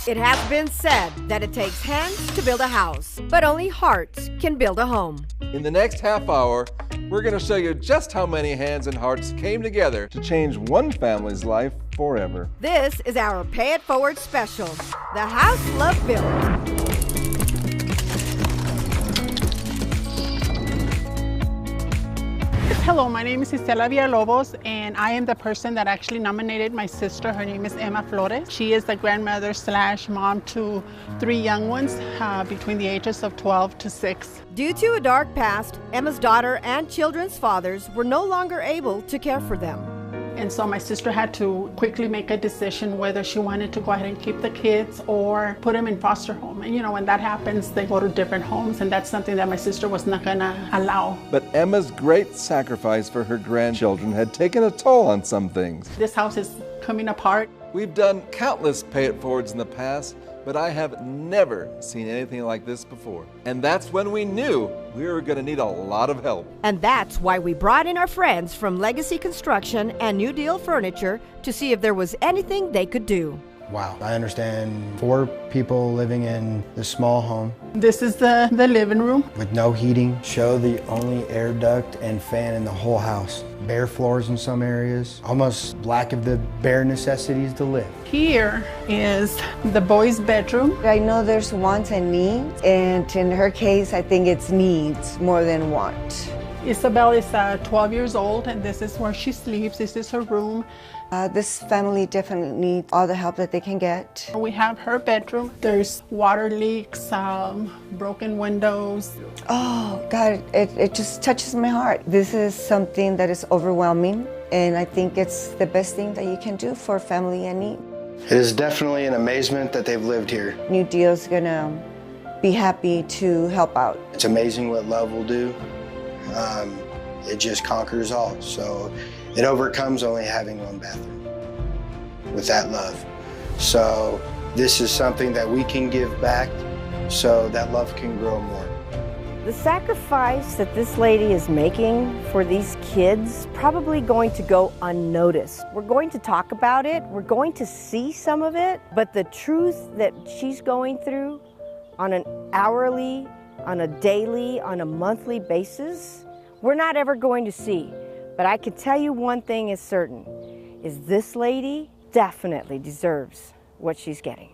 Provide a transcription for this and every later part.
It has been said that it takes hands to build a house, but only hearts can build a home. In the next half hour, we're going to show you just how many hands and hearts came together to change one family's life forever. This is our Pay It Forward special, The House Love Built. Hello, my name is Estela Villalobos, and I am the person that actually nominated my sister. Her name is Emma Flores. She is the grandmother / mom to 3 young ones between the ages of 12 to 6. Due to a dark past, Emma's daughter and children's fathers were no longer able to care for them. And so my sister had to quickly make a decision whether she wanted to go ahead and keep the kids or put them in foster home. And you know, when that happens, they go to different homes, and that's something that my sister was not gonna allow. But Emma's great sacrifice for her grandchildren had taken a toll on some things. This house is coming apart. We've done countless Pay It Forwards in the past, but I have never seen anything like this before. And that's when we knew we were going to need a lot of help. And that's why we brought in our friends from Legacy Construction and New Deal Furniture to see if there was anything they could do. Wow, I understand 4 people living in this small home. This is the living room. With no heating, show the only air duct and fan in the whole house. Bare floors in some areas, almost lack of the bare necessities to live. Here is the boys' bedroom. I know there's wants and needs, and in her case, I think it's needs more than want. Isabel is 12 years old, and this is where she sleeps. This is her room. This family definitely needs all the help that they can get. We have her bedroom. There's water leaks, broken windows. Oh, God, it just touches my heart. This is something that is overwhelming, and I think it's the best thing that you can do for a family in need. It is definitely an amazement that they've lived here. New Deal's gonna be happy to help out. It's amazing what love will do. It just conquers all. So it overcomes only having one bathroom with that love. So this is something that we can give back so that love can grow more. The sacrifice that this lady is making for these kids probably going to go unnoticed. We're going to talk about it, we're going to see some of it, but the truth that she's going through on an hourly, on a daily, on a monthly basis, we're not ever going to see. But I can tell you one thing is certain, is this lady definitely deserves what she's getting.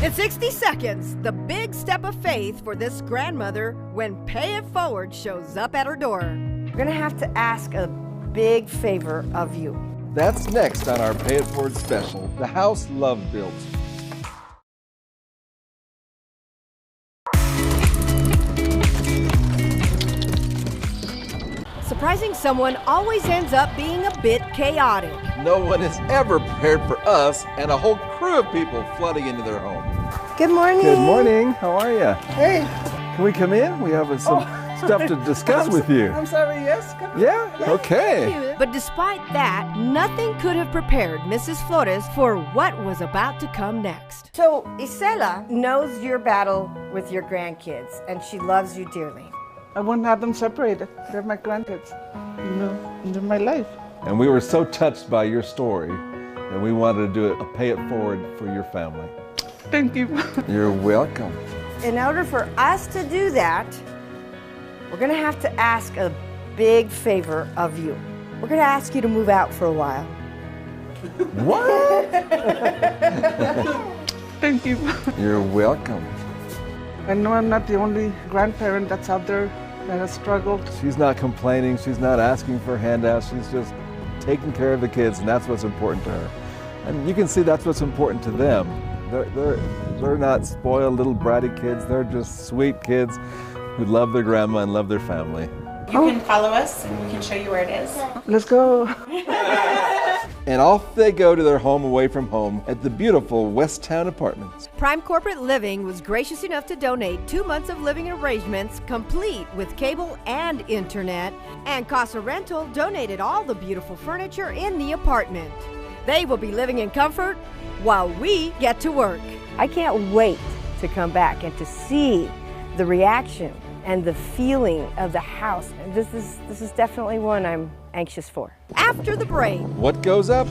In 60 seconds, the big step of faith for this grandmother when Pay It Forward shows up at her door. We're gonna have to ask a big favor of you. That's next on our Pay It Forward special, The House Love Built. Surprising someone always ends up being a bit chaotic. No one is ever prepared for us and a whole crew of people flooding into their home. Good morning. Good morning. How are you? Hey. Can we come in? We have some stuff to discuss with you. I'm sorry, yes? Come Yeah? Okay. But despite that, nothing could have prepared Mrs. Flores for what was about to come next. So Isela knows your battle with your grandkids, and she loves you dearly. I wouldn't have them separated. They're my grandkids. You know, they're my life. And we were so touched by your story that we wanted to do a Pay It Forward for your family. Thank you. You're welcome. In order for us to do that, we're gonna have to ask a big favor of you. We're gonna ask you to move out for a while. What? Thank you. You're welcome. I know I'm not the only grandparent that's out there that has struggled. She's not complaining. She's not asking for handouts. She's just taking care of the kids, and that's what's important to her. And you can see that's what's important to them. They're not spoiled little bratty kids. They're just sweet kids who love their grandma and love their family. You can follow us and we can show you where it is. Let's go. And off they go to their home away from home at the beautiful Westtown Apartments. Prime Corporate Living was gracious enough to donate 2 months of living arrangements complete with cable and internet, and Casa Rental donated all the beautiful furniture in the apartment. They will be living in comfort while we get to work. I can't wait to come back and to see the reaction and the feeling of the house. This is definitely one I'm anxious for. After the break, What goes up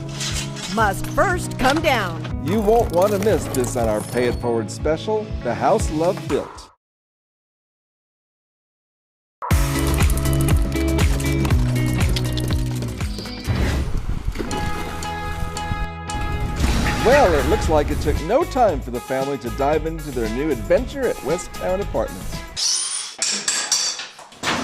must first come down. You won't want to miss this on our Pay It Forward special, The House Love Built. Well, it looks like it took no time for the family to dive into their new adventure at Westtown Apartments.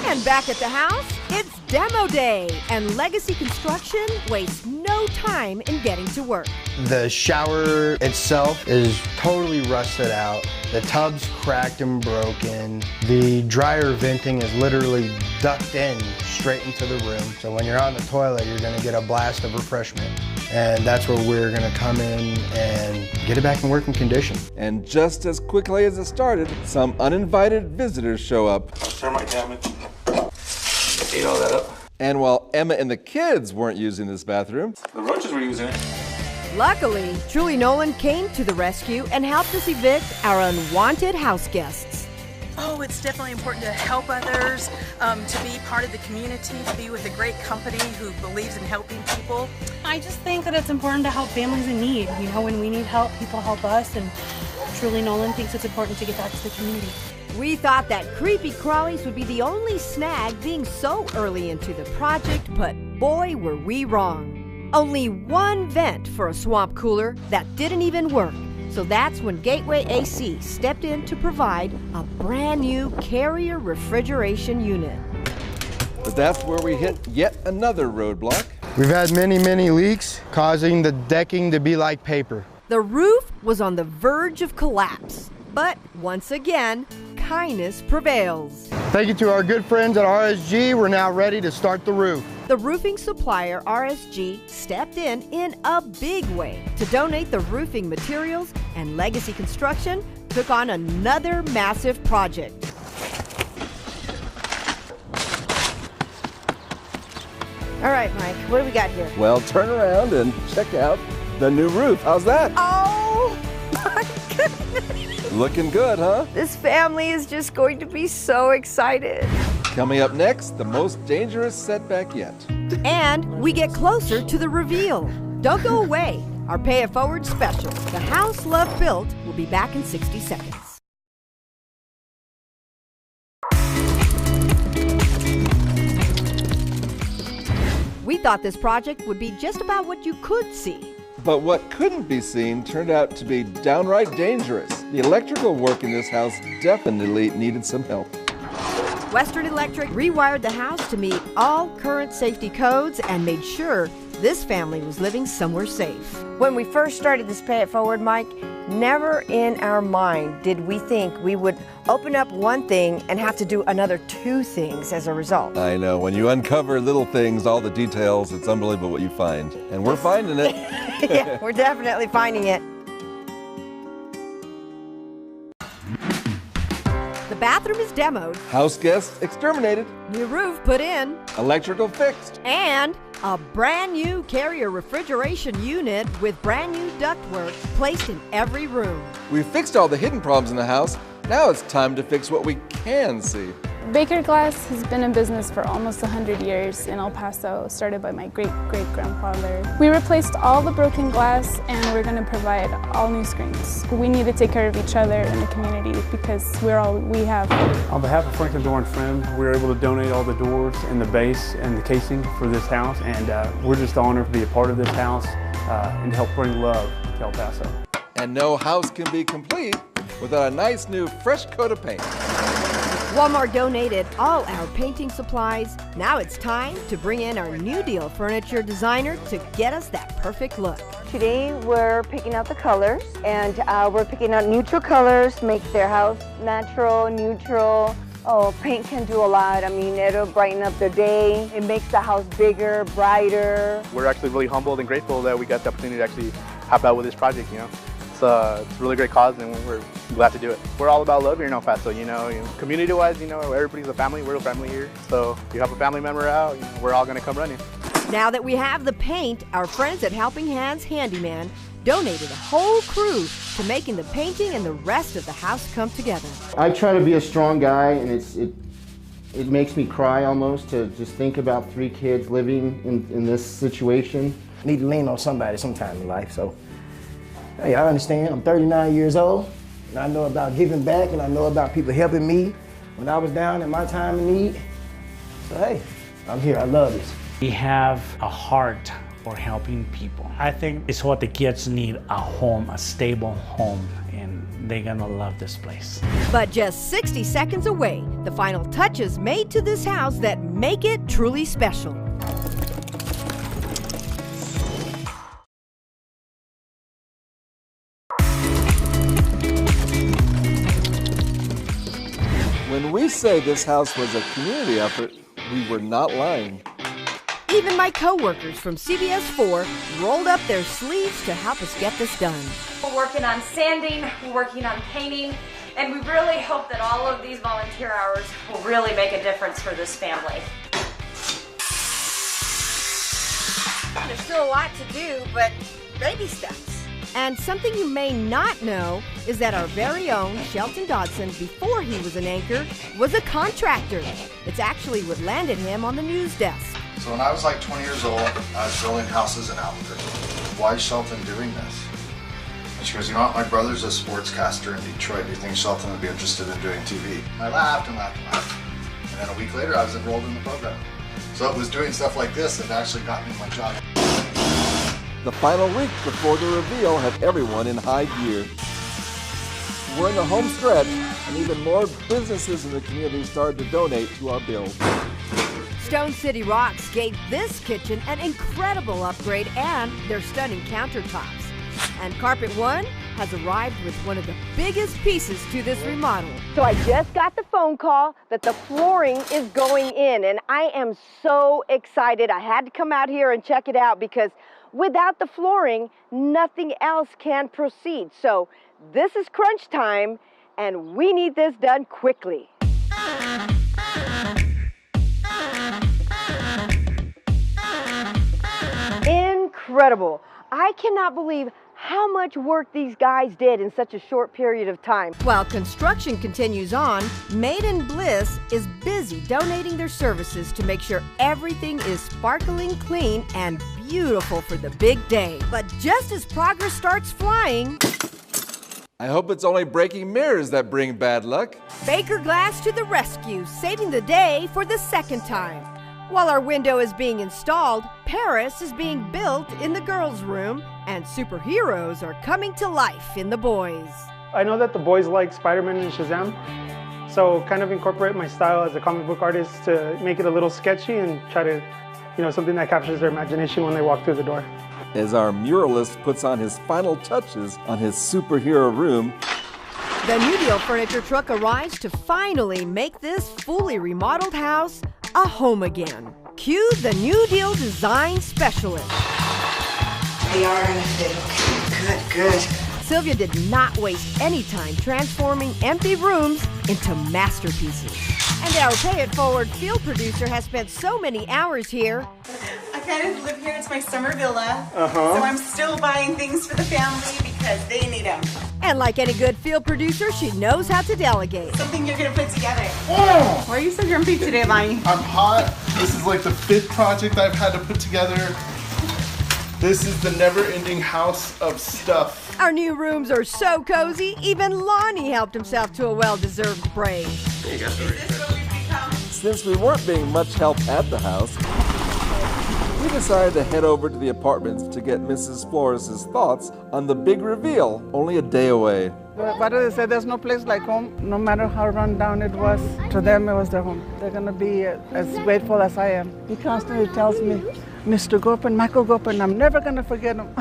And back at the house, it's demo day, and Legacy Construction wastes no time in getting to work. The shower itself is totally rusted out. The tub's cracked and broken. The dryer venting is literally ducked in straight into the room. So when you're on the toilet, you're gonna get a blast of refreshment. And that's where we're gonna come in and get it back in working condition. And just as quickly as it started, some uninvited visitors show up. Termite damage. Ate all that up. And while Emma and the kids weren't using this bathroom, The roaches were using it. Luckily, Julie Nolan came to the rescue and helped us evict our unwanted house guests. Oh, it's definitely important to help others, to be part of the community, to be with a great company who believes in helping people. I just think that it's important to help families in need. You know, when we need help, people help us, and Julie Nolan thinks it's important to get back to the community. We thought that creepy crawlies would be the only snag being so early into the project, but boy were we wrong. Only one vent for a swamp cooler that didn't even work. So that's when Gateway AC stepped in to provide a brand new carrier refrigeration unit. but that's where we hit yet another roadblock. We've had many leaks, causing the decking to be like paper. The roof was on the verge of collapse, but once again, kindness prevails. Thank you to our good friends at RSG. We're now ready to start the roof. The roofing supplier, RSG, stepped in a big way to donate the roofing materials, and Legacy Construction took on another massive project. All right, Mike, what do we got here? Well, turn around and check out the new roof. How's that? Oh my goodness! Looking good, huh? This family is just going to be so excited. Coming up next, the most dangerous setback yet. And we get closer to the reveal. Don't go away. Our Pay It Forward special, The House Love Built, will be back in 60 seconds. We thought this project would be just about what you could see. But what couldn't be seen turned out to be downright dangerous. The electrical work in this house definitely needed some help. Western Electric rewired the house to meet all current safety codes and made sure this family was living somewhere safe. When we first started this Pay It Forward, Mike, never in our mind did we think we would open up one thing and have to do another two things as a result. I know, when you uncover little things, all the details, it's unbelievable what you find. And we're finding it. Yeah, we're definitely finding it. The bathroom is demoed, House guests exterminated, new roof put in, electrical fixed. and a brand new carrier refrigeration unit with brand new ductwork placed in every room. We fixed all the hidden problems in the house. Now it's time to fix what we can see. Baker Glass has been in business for almost 100 years in El Paso, started by my great-great-grandfather. We replaced all the broken glass and we're going to provide all new screens. We need to take care of each other in the community because we're all we have. On behalf of Franklin Door and Friend, we were able to donate all the doors and the base and the casing for this house, and we're just honored to be a part of this house and to help bring love to El Paso. And no house can be complete without a nice new fresh coat of paint. Walmart donated all our painting supplies. Now it's time to bring in our New Deal furniture designer to get us that perfect look. Today we're picking out the colors, and we're picking out neutral colors, make their house natural, neutral. Oh, paint can do a lot. I mean, it'll brighten up the day. It makes the house bigger, brighter. We're actually really humbled and grateful that we got the opportunity to actually help out with this project, you know. It's a really great cause and we're glad to do it. We're all about love here in El Paso, you know community-wise, everybody's a family, we're a family here. So if you have a family member out, we're all gonna come running. Now that we have the paint, our friends at Helping Hands Handyman donated a whole crew to making the painting and the rest of the house come together. I try to be a strong guy, and it makes me cry almost to just think about 3 kids living in this situation. need to lean on somebody sometime in life. So, hey, I understand. I'm 39 years old, and I know about giving back, and I know about people helping me when I was down in my time of need. So, hey, I'm here. I love this. We have a heart for helping people. I think it's what the kids need, a home, a stable home, and they're gonna love this place. But just 60 seconds away, the final touches made to this house that make it truly special. When we say this house was a community effort, we were not lying. Even my co-workers from CBS 4 rolled up their sleeves to help us get this done. We're working on sanding, we're working on painting, and we really hope that all of these volunteer hours will really make a difference for this family. There's still a lot to do, but baby steps. And something you may not know is that our very own Shelton Dodson, before he was an anchor, was a contractor. It's actually what landed him on the news desk. So when I was like 20 years old, I was building houses in Albuquerque. Why is Shelton doing this? And she goes, you know what, my brother's a sportscaster in Detroit. Do you think Shelton would be interested in doing TV? I laughed and laughed and laughed. And then a week later, I was enrolled in the program. So it was doing stuff like this that actually got me my job. The final week before the reveal had everyone in high gear. We're in the home stretch, and even more businesses in the community started to donate to our build. Stone City Rocks gave this kitchen an incredible upgrade and their stunning countertops. And Carpet One has arrived with one of the biggest pieces to this remodel. So I just got the phone call that the flooring is going in, and I am so excited. I had to come out here and check it out because without the flooring, nothing else can proceed. So this is crunch time, and we need this done quickly. Incredible. I cannot believe how much work these guys did in such a short period of time. While construction continues on, Made in Bliss is busy donating their services to make sure everything is sparkling clean and beautiful for the big day. But just as progress starts flying, I hope it's only breaking mirrors that bring bad luck. Baker Glass to the rescue, saving the day for the second time. While our window is being installed, Paris is being built in the girls' room, and superheroes are coming to life in the boys. I know that the boys like Spider-Man and Shazam, so kind of incorporate my style as a comic book artist to make it a little sketchy and try to, something that captures their imagination when they walk through the door. As our muralist puts on his final touches on his superhero room, the New Deal furniture truck arrives to finally make this fully remodeled house a home again. Cue the New Deal design specialist. They are gonna fit. Good. Sylvia did not waste any time transforming empty rooms into masterpieces. And our Pay It Forward field producer has spent so many hours here. I kind of live here. It's my summer villa. So I'm still buying things for the family because they need them. And like any good field producer, she knows how to delegate. Something you're gonna put together. Oh! Why are you so grumpy today, Bonnie? I'm hot. This is like the 5th project I've had to put together. This is the never-ending house of stuff. Our new rooms are so cozy, even Lonnie helped himself to a well-deserved break. There you go. Since we weren't being much help at the house, we decided to head over to the apartments to get Mrs. Flores' thoughts on the big reveal, only a day away. What do they say? There's no place like home. No matter how run down it was, to them it was their home. They're going to be as grateful as I am. He constantly tells me, Mr. Gopin, Michael Gopin, I'm never going to forget him.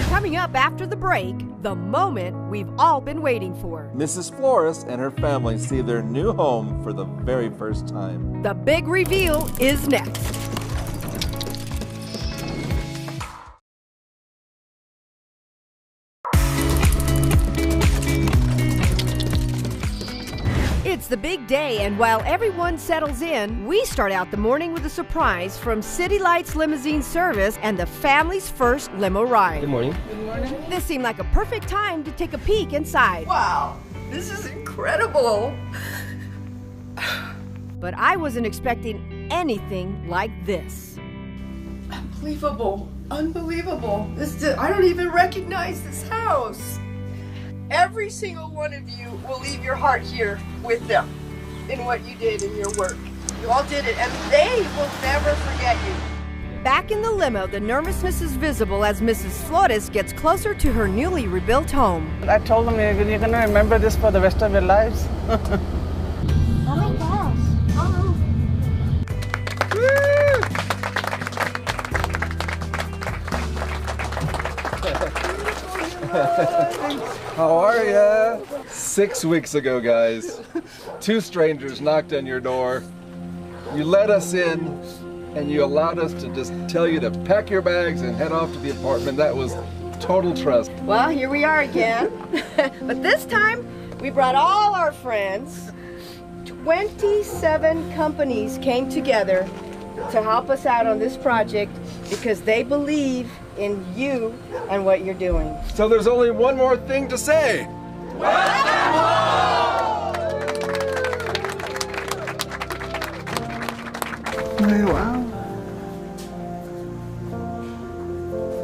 Coming up after the break, the moment we've all been waiting for. Mrs. Flores and her family see their new home for the very first time. The big reveal is next. It's the big day, and while everyone settles in, we start out the morning with a surprise from City Lights Limousine Service and the family's first limo ride. Good morning. Good morning. This seemed like a perfect time to take a peek inside. Wow, this is incredible. But I wasn't expecting anything like this. Unbelievable. unbelievable. I don't even recognize this house. Every single one of you will leave your heart here with them in what you did in your work. You all did it, and they will never forget you. Back in the limo, the nervousness is visible as Mrs. Flores gets closer to her newly rebuilt home. I told them, you're going to remember this for the rest of your lives. Oh my gosh. Oh. How are ya? 6 weeks ago, guys, 2 strangers knocked on your door. You let us in, and you allowed us to just tell you to pack your bags and head off to the apartment. That was total trust. Well, here we are again. But this time, we brought all our friends. 27 companies came together to help us out on this project because they believe in you and what you're doing. So there's only one more thing to say. Welcome home! Hey, wow.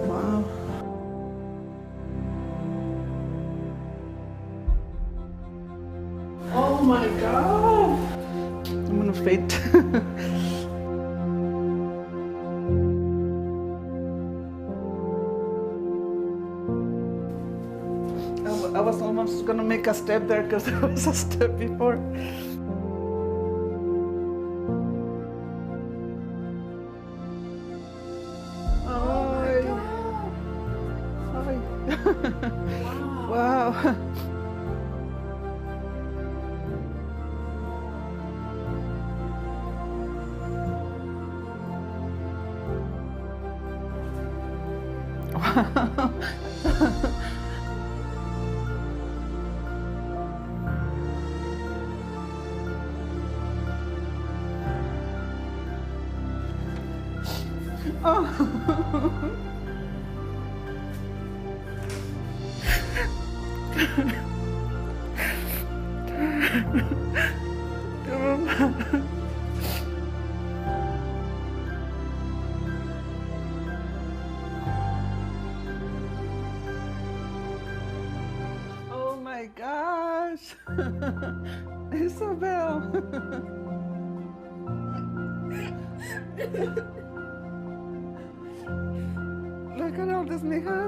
Wow. Oh my God. I'm gonna faint. I was almost gonna make a step there because there was a step before. Wow. Oh my gosh. Isabel. Look at all this, mija.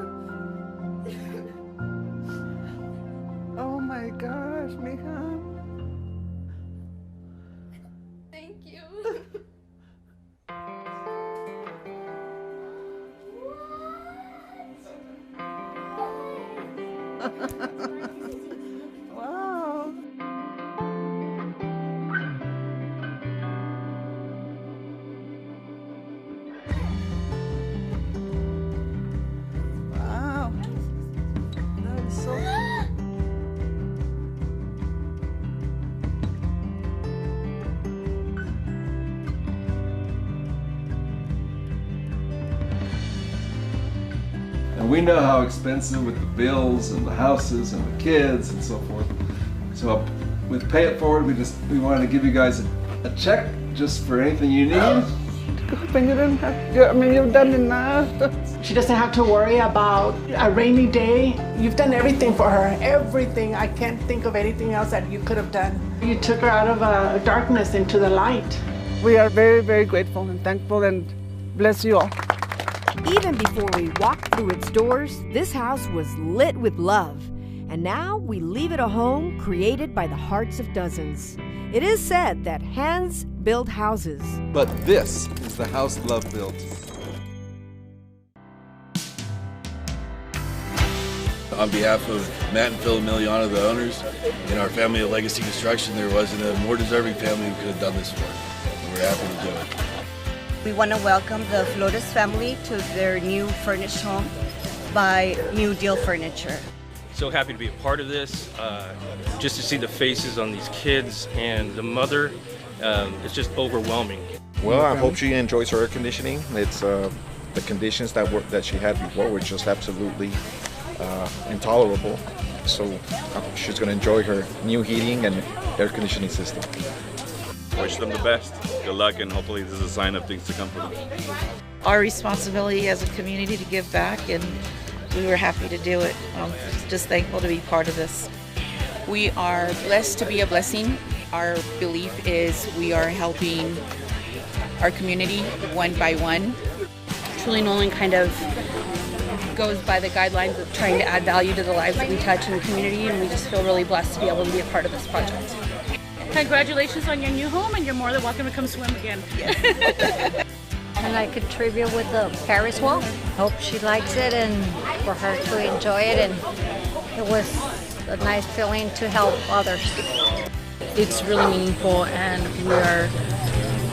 Oh my gosh, mija. Thank you. Wow. Wow. That is so cool. And we know how expensive with the bills and the houses and the kids and so forth. So with Pay It Forward, we wanted to give you guys a check just for anything you need. Gopin, you don't have to, I mean, you've done enough. She doesn't have to worry about a rainy day. You've done everything for her, everything. I can't think of anything else that you could have done. You took her out of darkness into the light. We are very, very grateful and thankful, and bless you all. Even before we walked through its doors, this house was lit with love. And now we leave it a home created by the hearts of dozens. It is said that hands build houses. But this is the house love built. On behalf of Matt and Phil Emiliano, the owners, and our family at Legacy Construction, there wasn't a more deserving family who could have done this for. And we're happy to do it. We want to welcome the Flores family to their new furnished home by New Deal Furniture. So happy to be a part of this, just to see the faces on these kids and the mother, it's just overwhelming. Well, I hope she enjoys her air conditioning. It's the conditions that she had before were just absolutely intolerable. So she's going to enjoy her new heating and air conditioning system. Wish them the best. Good luck, and hopefully this is a sign of things to come for them. our responsibility as a community to give back, and we were happy to do it. Just thankful to be part of this. We are blessed to be a blessing. Our belief is we are helping our community one by one. Truly Nolan kind of goes by the guidelines of trying to add value to the lives that we touch in the community, and we just feel really blessed to be able to be a part of this project. Congratulations on your new home, and you're more than welcome to come swim again. And I contribute with the Paris wall. Hope she likes it and for her to enjoy it, and it was a nice feeling to help others. It's really meaningful, and we are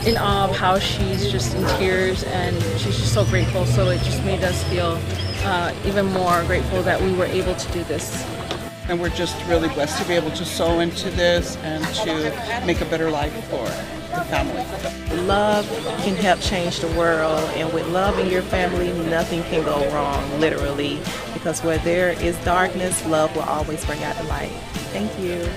in awe of how she's just in tears, and she's just so grateful. So it just made us feel even more grateful that we were able to do this. And we're just really blessed to be able to sow into this and to make a better life for the family. Love can help change the world, and with love in your family, nothing can go wrong, literally, because where there is darkness, love will always bring out the light. Thank you.